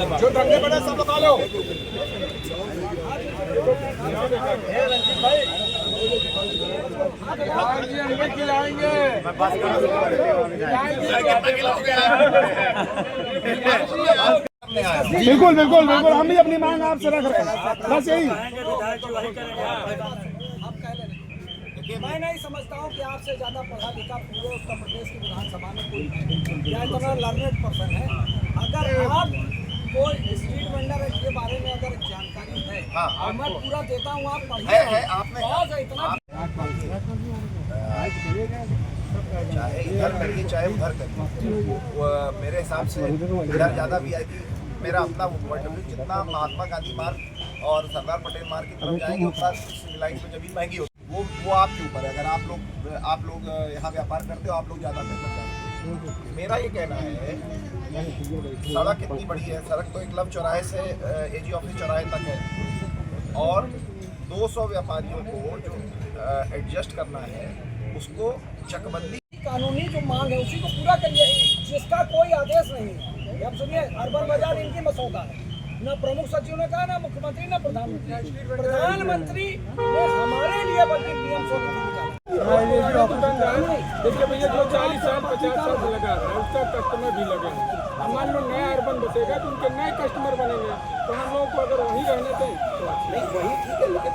जो धंधे बने सब लगा लो। खिलाएंगे बिल्कुल बिल्कुल बिल्कुल, हम भी अपनी मांग आपसे रख रहे हैं, बस यही। मैं नहीं समझता हूँ कि आपसे ज्यादा पढ़ा लिखा पूरे उत्तर प्रदेश की विधानसभा में कोई नहीं या इतना लर्नेड पर्सन है। अगर आप कोई स्ट्रीट वेंडर के बारे में अगर जानकारी है और मैं पूरा देता हूँ, आप पढ़िए। आपने इतना चाहे इधर करिए चाहे उधर करिए, मेरे हिसाब से इधर ज़्यादा VIP मेरा अपना पॉइंट ऑफ व्यू, जितना महात्मा गांधी मार्ग और सरदार पटेल मार्ग की तरफ जाएंगे उतना सिविल लाइन में जमीन महंगी होती है। वो आपके ऊपर है। अगर आप लोग यहाँ व्यापार करते हो, आप लोग ज़्यादा बेहतर जानते हो। मेरा ये कहना है, सड़क कितनी बड़ी है, सड़क तो एकलव्य चौराहे से AG ऑफिस चौराहे तक है, और 200 व्यापारियों को जो एडजस्ट करना है उसको चकबंदी कानूनी जो मांग है उसी को पूरा करिए, जिसका कोई आदेश नहीं है। अब सुनिए, अर्बन बाजार इनकी मसौदा है, न प्रमुख सचिव ने कहा, न मुख्यमंत्री, न प्रधानमंत्री। प्रधानमंत्री ने हमारे लिए बल्कि PM 100 निकाला। देखिए भैया, जो 40 साल 50 साल से लगा रहा है उसका कस्टमर भी लगे। अब मान लो नया अर्बन बसेगा तो उनके नए कस्टमर बनेंगे, तो हम लोग को अगर वहीं रहने दें नहीं, वही ठीक है, लेकिन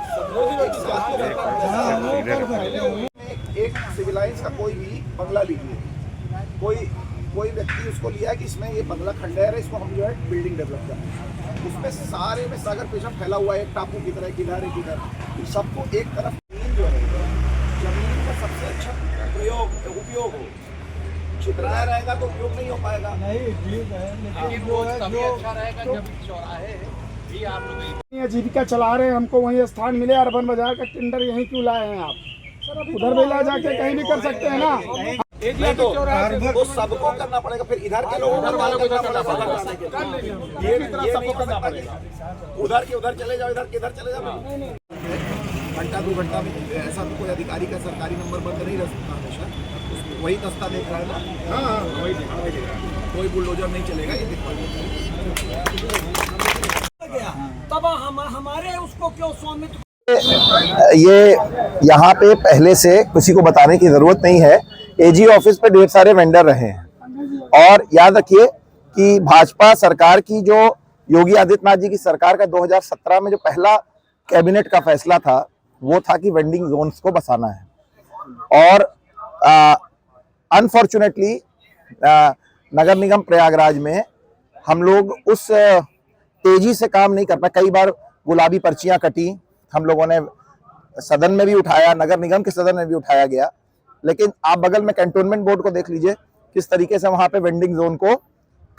एक सिविल लाइन्स का कोई भी बंगला लीजिए, कोई व्यक्ति उसको लिया है कि इसमें ये बंगला खंडेर है, इसको हम जो है बिल्डिंग डेवलप करें, उसमें सारे में सागर पेशम फैला हुआ है, एक टापू की तरह, किधर है किधर, सबको एक तरफ जमीन जो है, जमीन का सबसे अच्छा उपयोग हो। छितराया रहेगा तो उपयोग नहीं हो पाएगा। नहीं ठीक है, लेकिन वो तभी अच्छा रहेगा जब चौराहे भी आप लोग जीविका चला रहे हैं, हमको वहीं स्थान मिले, अर्बन बाजार का टेंडर यहीं क्यों लाए हैं आप? उधर भी ला जाके कहीं भी कर सकते हैं ना। नहीं तो सबको करना पड़ेगा, फिर इधर के लोगों को करना पड़ेगा, ये सबको करना पड़ेगा। उधर के उधर चले जाओ, इधर के इधर चले जाओ। घंटा 2 घंटा में ऐसा तो कोई अधिकारी का सरकारी नंबर बंद नहीं रह सकता हमेशा, वही दस्ता देख रहा है ना। हाँ, वही कोई बुलडोजर नहीं चलेगा, ये तब हमारे उसको क्यों स्वामित्व। ये यहाँ पे पहले से किसी को बताने की जरूरत नहीं है, AG ऑफिस पे ढेर सारे वेंडर रहे हैं। और याद रखिए कि भाजपा सरकार की, जो योगी आदित्यनाथ जी की सरकार का 2017 में जो पहला कैबिनेट का फैसला था, वो था कि वेंडिंग जोन्स को बसाना है। और अनफॉर्चुनेटली नगर निगम प्रयागराज में हम लोग उस तेजी से काम नहीं कर पाए। कई बार गुलाबी पर्चियां कटी, हम लोगों ने सदन में भी उठाया, नगर निगम के सदन में भी उठाया गया, लेकिन आप बगल में कैंटोनमेंट बोर्ड को देख लीजिए किस तरीके से वहां पे वेंडिंग जोन को,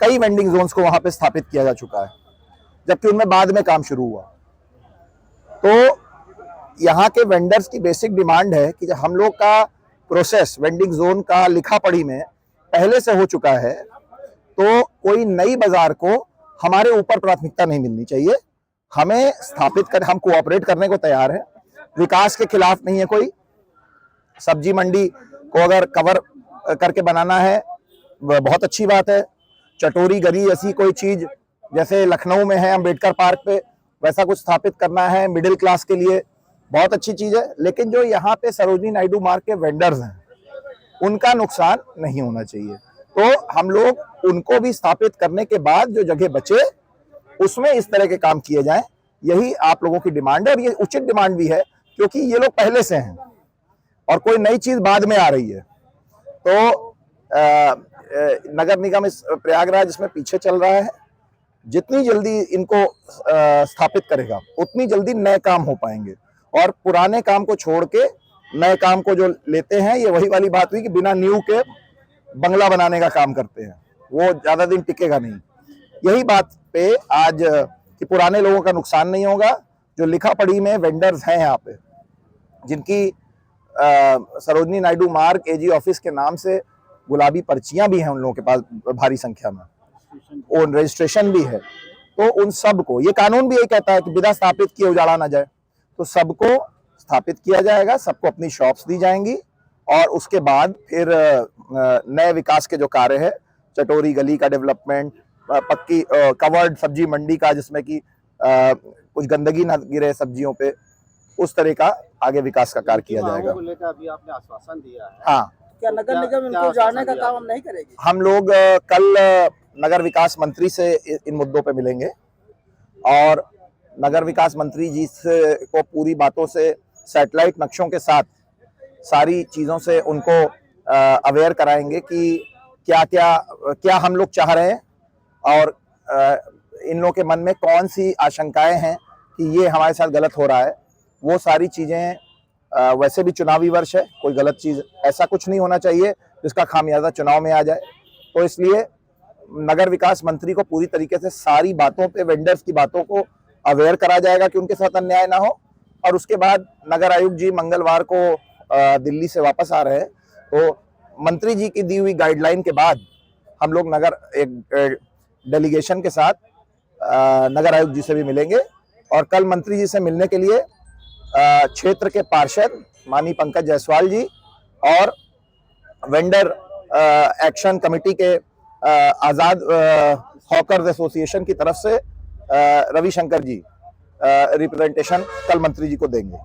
कई वेंडिंग जोन्स को वहां पे स्थापित किया जा चुका है, जबकि उनमें बाद में काम शुरू हुआ। तो यहाँ के वेंडर्स की बेसिक डिमांड है कि जब हम लोग का प्रोसेस वेंडिंग जोन का लिखा पढ़ी में पहले से हो चुका है, तो कोई नई बाजार को हमारे ऊपर प्राथमिकता नहीं मिलनी चाहिए। हमें स्थापित कर, हम कोऑपरेट करने को तैयार हैं, विकास के खिलाफ नहीं है कोई। सब्जी मंडी को अगर कवर करके बनाना है बहुत अच्छी बात है। चटोरी गली ऐसी कोई चीज, जैसे लखनऊ में है अंबेडकर पार्क पे, वैसा कुछ स्थापित करना है मिडिल क्लास के लिए, बहुत अच्छी चीज है। लेकिन जो यहाँ पे सरोजनी नायडू मार्ग के वेंडर्स हैं, उनका नुकसान नहीं होना चाहिए। तो हम लोग उनको भी स्थापित करने के बाद जो जगह बचे उसमें इस तरह के काम किए जाएं, यही आप लोगों की डिमांड है। और ये उचित डिमांड भी है, क्योंकि ये लोग पहले से हैं और कोई नई चीज बाद में आ रही है। तो नगर निगम इस प्रयागराज इसमें पीछे चल रहा है। जितनी जल्दी इनको स्थापित करेगा उतनी जल्दी नए काम हो पाएंगे, और पुराने काम को छोड़ के नए काम को जो लेते हैं, ये वही वाली बात हुई कि बिना नींव के बंगला बनाने का काम करते हैं, वो ज्यादा दिन टिकेगा नहीं। यही बात पे आज कि पुराने लोगों का नुकसान नहीं होगा। जो लिखा पढ़ी में वेंडर्स हैं यहाँ पे, जिनकी सरोजनी नायडू मार्ग AG ऑफिस के नाम से गुलाबी पर्चियां भी हैं उन लोगों के पास भारी संख्या में, और रजिस्ट्रेशन भी है, तो उन सबको, ये कानून भी यही कहता है कि बिना स्थापित किए उजाड़ा ना जाए, तो सबको स्थापित किया जाएगा, सबको अपनी शॉप्स दी जाएंगी। और उसके बाद फिर नए विकास के जो कार्य है, चटोरी गली का डेवलपमेंट, पक्की कवर्ड सब्जी मंडी का, जिसमें कि कुछ गंदगी ना गिरे सब्जियों पे, उस तरह का आगे विकास का कार्य किया जाएगा। को लेकर अभी आपने आश्वासन दिया है, हाँ, क्या नगर निगम इनको जाने का काम हम नहीं करेगी? हम लोग कल नगर विकास मंत्री से इन मुद्दों पे मिलेंगे और नगर विकास मंत्री जी से को पूरी बातों से, सैटेलाइट नक्शों के साथ सारी चीज़ों से उनको अवेयर कराएंगे कि क्या हम लोग चाह रहे हैं और इन लोगों के मन में कौन सी आशंकाएं हैं कि ये हमारे साथ गलत हो रहा है। वो सारी चीज़ें, वैसे भी चुनावी वर्ष है, कोई गलत चीज़ ऐसा कुछ नहीं होना चाहिए जिसका खामियाजा चुनाव में आ जाए। तो इसलिए नगर विकास मंत्री को पूरी तरीके से सारी बातों पे, वेंडर्स की बातों को अवेयर करा जाएगा कि उनके साथ अन्याय ना हो। और उसके बाद नगर आयुक्त जी मंगलवार को दिल्ली से वापस आ रहे हैं, तो मंत्री जी की दी हुई गाइडलाइन के बाद हम लोग एक डेलीगेशन के साथ नगर आयुक्त जी से भी मिलेंगे और कल मंत्री जी से मिलने के लिए क्षेत्र के पार्षद माननीय पंकज जायसवाल जी और वेंडर एक्शन कमेटी के आजाद हॉकर्स एसोसिएशन की तरफ से रविशंकर जी रिप्रेजेंटेशन कल मंत्री जी को देंगे।